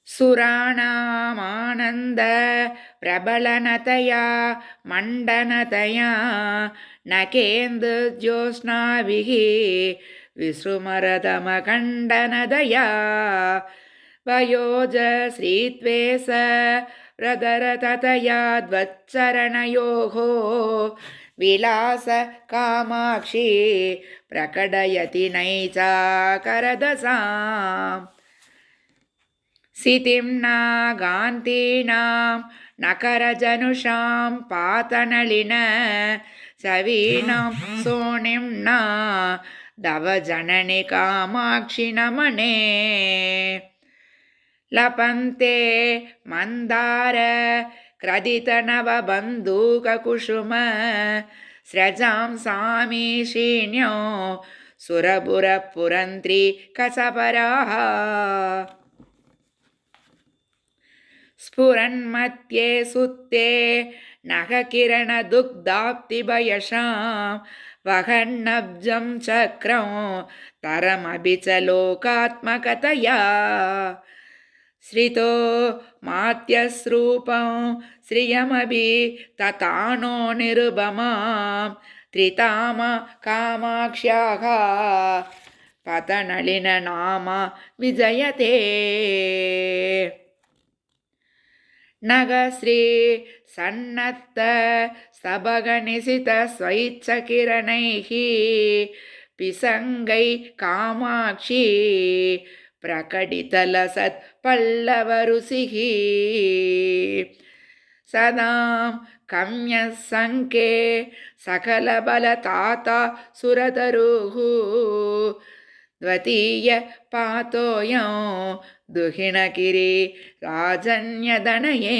सुराणामानन्द प्रबलनतया मण्डनतया नकेन्दुज्योत्स्नाभिः विसृमरतमखण्डनदया वयोजश्रीत्वे स व्रतरततया द्वच्चरणयोः विलास कामाक्षी प्रकटयति नैचाकरदसाम् सितिं नागान्तीनां नकरजनुषां पातनलिन सवीनां सोणिम्ना दवजननि कामाक्षि नमने लपन्ते मन्दार क्रदितनवबन्धूककुसुम स्रजां सामीशिन्यो सुरपुरपुरन्त्री कसपराः स्फुरन्मध्ये सुत्ते नखकिरणदुग्धाप्तिभयशां वहन्नब्जं चक्रं तरमभि च लोकात्मकतया श्रितो मात्यस्रूपं श्रियमभि ततानो निरुपमां त्रिताम कामाक्ष्याः पतनलिननाम विजयते नगश्री सन्नत्त स्तबगनिशित स्वैच्छकिरणैः पिसङ्गै कामाक्षी प्रकटितलसत् पल्लवरुचिः सदां कम्यसङ्के सकलबलताता सुरतरुः द्वितीय पातोऽयं दुहिणगिरि राजन्यदनये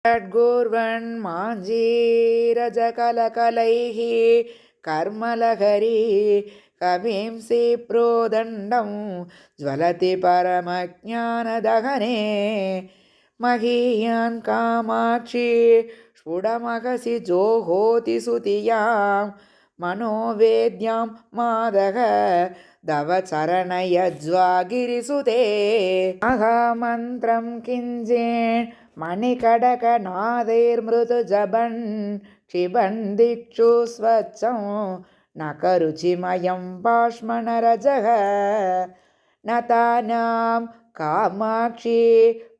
षड्गोर्वन्माञ्जीरजकलकलैः कर्मलहरी कविंसि प्रोदण्डं ज्वलति परमज्ञानदहने महीयान् कामाक्षी स्फुटमहसि जोहोति सुतियां मनोवेद्यां मादः दव चरणयज्वागिरिसुते महामन्त्रं किञ्चिन् मणिकडकनादैर्मृदुजबन् क्षिबन् दिक्षु स्वच्छं नखरुचिमयं बाष्मणरजः नतानां कामाक्षी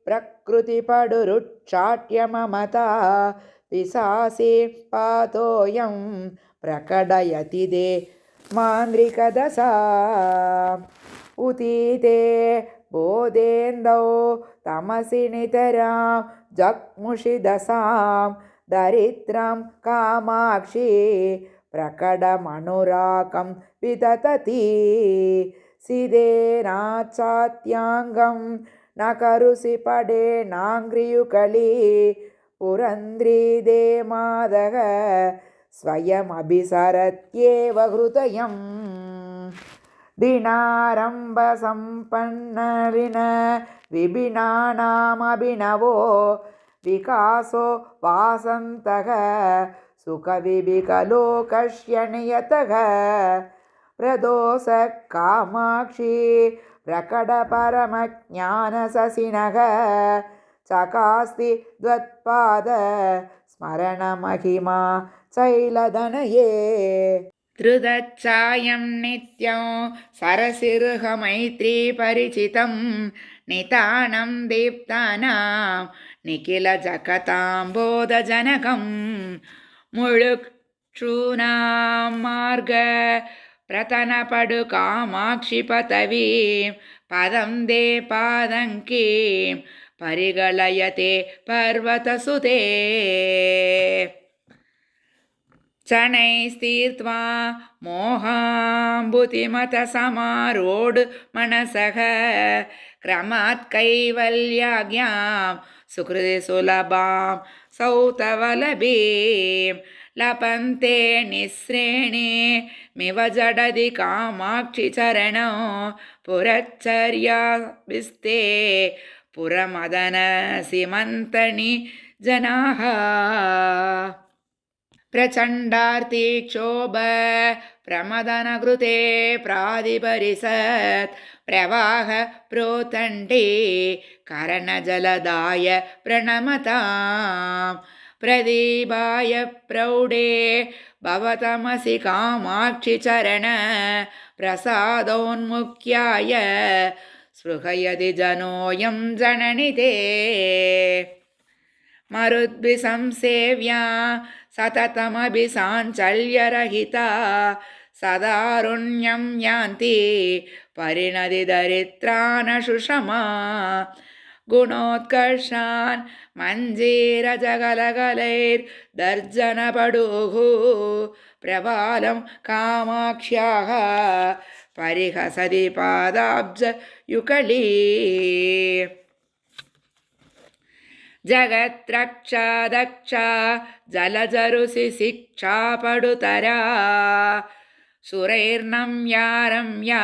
प्रकृतिपडुरुच्चाट्यममता पिशासी पातोऽयं प्रकटयति दे मान्द्रिकदशा उतीते बोधेन्दौ तमसि नितरां जग्मुषिदशां दरिद्रं कामाक्षी प्रकटमनुरागं विदधति सिदेनाचात्याङ्गं न करुषि पडेनाङ्घ्रियुगली पुरन्द्री दे मादः स्वयमभिसरत्येव हृदयं दिनारम्भसम्पन्नविन विभिन्नानामभिनवो विकासो वासन्तः सुखविविकलोकस्य नियतः प्रदोष कामाक्षी प्रकटपरमज्ञानशशिनः चकास्ति द्वत्पाद स्मरणमहिमा शैलदनये धृतच्छायं नित्यं सरसिर्हमैत्रीपरिचितं नितानं दीप्तानां निखिलजगतां बोधजनकं मुळुक्षूणां मार्ग प्रतनपडु कामाक्षिपतवीं पदं दे पादङ्कीं परिगलयते पर्वतसुते शनैस्तीर्त्वा मोहाम्बुतिमतसमारोढ मनसः क्रमात् कैवल्याज्ञां सुकृति सुलभां सौतवलभीं लपन्ते निःश्रेणीमिव जडदि कामाक्षि चरणौ पुरच्चर्याभिस्ते पुरमदन सीमन्तनि जनाः प्रचण्डार्तिक्षोभ प्रमदनकृते प्रादिपरिषत् प्रवाह प्रोतण्डे करणजलदाय प्रणमतां प्रदीपाय प्रौढे भवतमसि कामाक्षि चरण प्रसादोन्मुख्याय स्पृहयति जनोऽयं जननि ते मरुद्भिसंसेव्या सततमभिसाञ्चल्यरहिता सदारुण्यं यान्ति परिणतिदरिद्रानशुषमा गुणोत्कर्षान् मञ्जीरजगलगलैर्दर्जनपडुः प्रबालं कामाक्ष्याः परिहसति पादाब्जयुगली जगत्रक्षा दक्षा जलजरुसि शिक्षा पडुतरा सुरैर्नम्या रम्या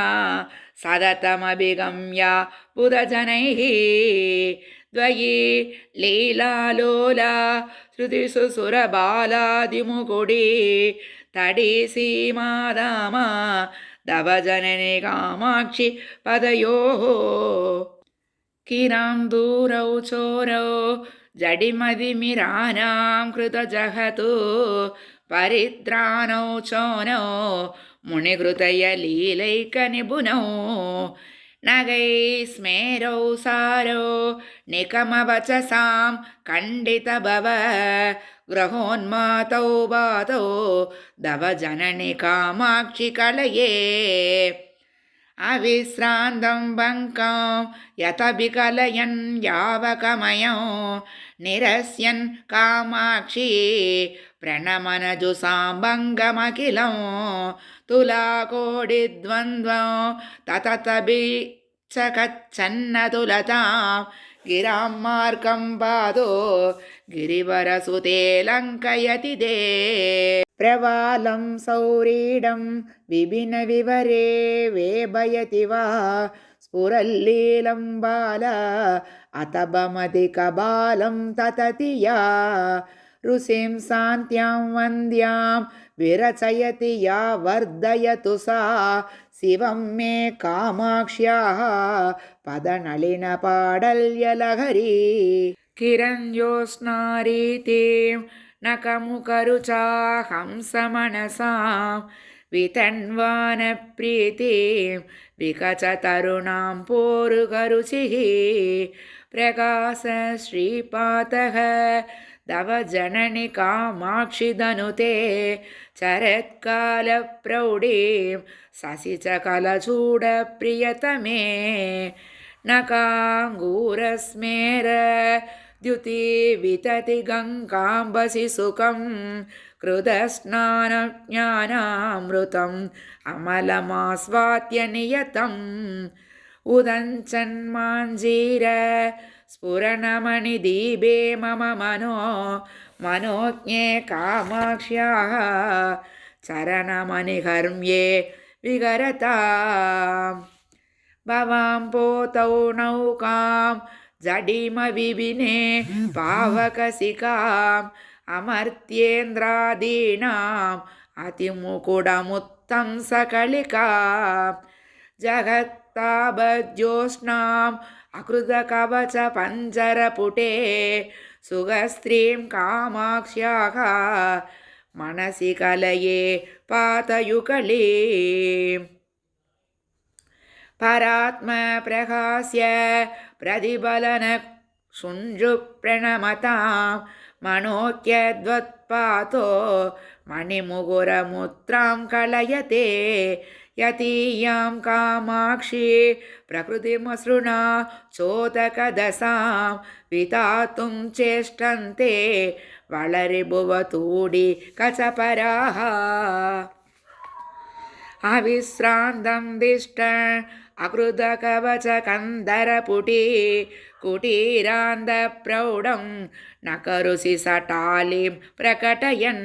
सततमभिगम्या बुधजनैः द्वयी लीलालोला श्रुतिषु सुरबालादिमुकुडी तडीसीमादामा दवजननि कामाक्षि पदयोः किरां दूरौ चोरौ जडिमदिमिरानां कृतजहतु परित्राणौ चोनौ मुनिकृतयलीलैकनिपुनौ नगै स्मेरौ सारौ निकमवचसां खण्डितभव ग्रहोन्मातौ बातौ दवजननि कामाक्षि कलये अविश्रान्तं बङ्कां यतभिकलयन् यावकमयं निरस्यन् कामाक्षी प्रणमनजुसां भङ्गमखिलं तुलाकोटिद्वन्द्वं तततभिचकच्छन्नतुलतां गिरां मार्गं पादो गिरिवरसुते लङ्कयति दे प्रवालं सौरीडं विभिन्नविवरे वेभयति वा स्फुरल्लीलं बाल अतभमधिकबालं ततति या ऋषिं शान्त्यां वन्द्यां विरचयति या वर्धयतु सा शिवं मे कामाक्ष्याः पदनलिनपाडल्यलहरी किरञ्जोत्स्नारीतिं नकमुकरुचा हंसमनसां वितन्वानप्रीतिं विकचतरुणां पोरुकरुचिः प्रकाशश्रीपातः तव जननि कामाक्षि धनुते चरत्कालप्रौढीं शशिचकलचूडप्रियतमे नकाङ्गूरस्मेर द्युति वितति गङ्गाम्बसि सुखं कृतस्नानज्ञानामृतम् अमलमास्वाद्य नियतम् उदञ्चन्माञ्जीर स्फुरणमणिदीपे मम मनोज्ञे कामाक्ष्याः चरणमणिहर्म्ये विगरताम् भवां पोतौ नौकां जडिमविभिने पावकसिकाम् अमर्त्येन्द्रादीनाम् अतिमुकुडमुत्तं सकलिकां जगत्तापज्योत्स्नाम् अकृतकवच पञ्जरपुटे सुगस्त्रीं कामाक्ष्याः मनसि कलये पातयुगलीम् परात्मप्रकाश्य प्रतिफलन शुञ्जुप्रणमतां मनोज्ञद्वत्पातो मणिमुकुरमुद्रां कलयते यतीयां कामाक्षी प्रकृतिमसृणा चोदकदशां वितातुं चेष्टन्ते वलरिभुवतूडि कचपराः अविश्रान्तं दिष्ट अकृतकवच कन्दरपुटी कुटीरान्धप्रौढं न करुषि सटालिं प्रकटयन्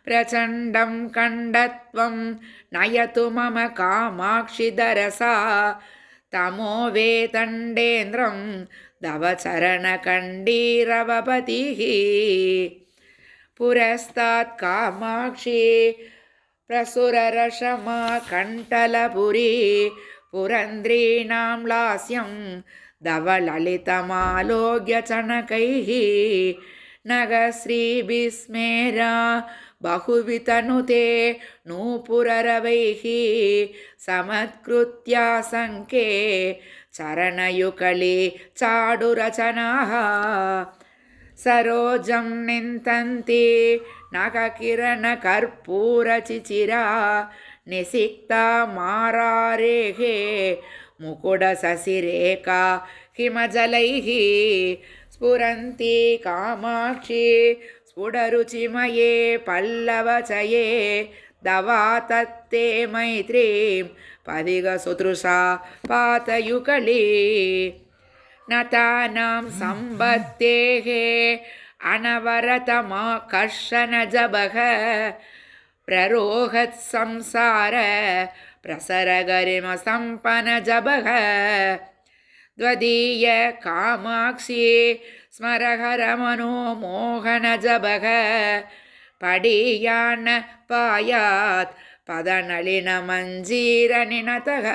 प्रचण्डं खण्डत्वं नयतु मम कामाक्षिधरसा तमो वेतण्डेन्द्रं तव चरणकण्डीरवपतिः पुरस्तात् कामाक्षी प्रसुररशमा कण्ठलपुरी पुरन्द्रीणां लास्यं धवललितमालोक्य चणकैः नगश्रीभिस्मेरा बहुवितनुते नूपुररवैः समत्कृत्यासङ्के चरणयुगले चाडुरचनाः सरोजं निन्तन्ति नखकिरणकर्पूरचिचिरा निसिक्ता मारारेः मुकुटशशिरेखा हिमजलैः स्फुरन्ति कामाक्षी स्फुटरुचिमये पल्लवचये दवातत्ते मैत्रीं पदिगसुतृषा पातयुगले नतानां सम्बत्तेः अनवरतमाकर्षणजबः प्ररोहत् संसार प्रसरगरिमसम्पन्नजबः द्वदीय कामाक्षी स्मरहरमनोमोहनजबः पडीयान् पायात् पदनलिनमञ्जीरनिनतः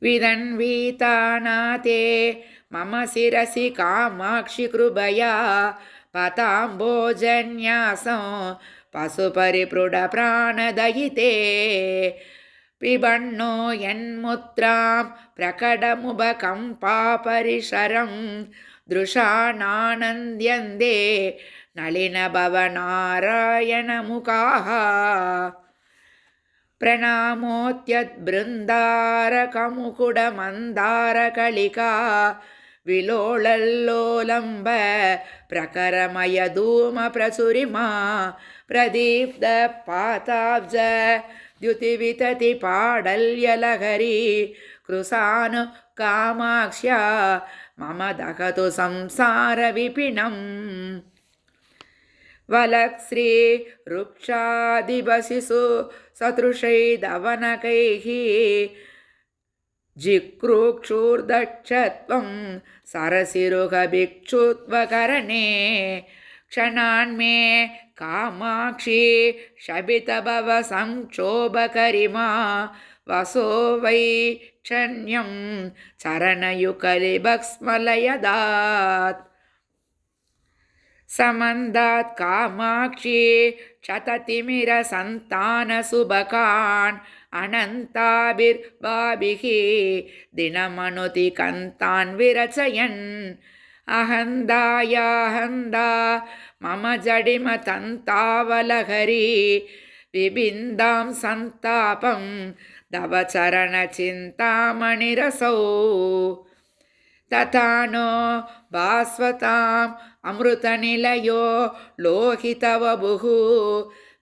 विदन्वीतानाते मम शिरसि कामाक्षि कृपया पताम्बोजन्यासं पशुपरिपृढप्राणदयिते पिबन्नो यन्मुद्रां प्रकटमुपकम्पापरिशरं दृशानानन्द्यन्ते नलिनभवनारायणमुखाः प्रणामोत्यद्बृन्दारकमुकुडमन्दारकलिका विलोलल्लोलम्ब प्रकरमयधूमप्रसुरिमा प्रदीप्तपाताब्ज द्युतिविततिपाडल्यलहरी कृशानु कामाक्ष्या मम दहतु संसारविपिणम् वलक्श्री वृक्षादिवसिषु सदृशैर्धवनकैः जिक्रूक्षुर्दक्षत्वं सरसिरुहभिक्षुत्वकरणे क्षणान्मे कामाक्षी शबितभवसंक्षोभकरिमा वसो वैक्षण्यं चरणयुगले भक्स्मलयदात् समन्दात् कामाक्षी शततिमिरसन्तानसुभकान् अनन्ताभिर्भाभिः दिनमनुतिकन्तान् विरचयन् अहन्दायाहन्दा मम जडिमतन्तावलहरी विबिन्दां सन्तापं तव चरणचिन्तामणिरसौ तथा नो भास्वताम् अमृतनिलयो लोहितवपुः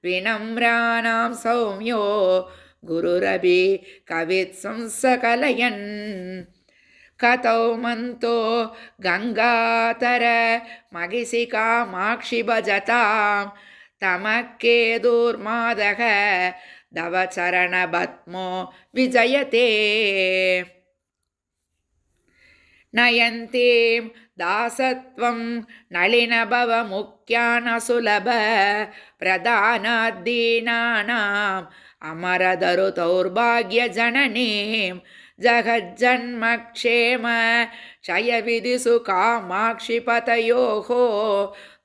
विनम्राणां सौम्यो गुरुरपि कवित्संसकलयन् कतौ मन्तो गङ्गातर महिषि कामाक्षि भजतां तमकेतुर्मादः तव चरणपद्मो विजयते नयन्तीं दासत्वं नलिनभवमुख्यानसुलभ प्रधानाद्दीनानाम् अमरदरुतौर्भाग्यजननीं जगज्जन्मक्षेम क्षयविधिषु कामाक्षिपतयोः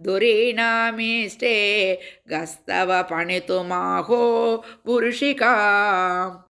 दुरीणामीष्टे गस्तव पणितुमाहो पुरुषिकाम्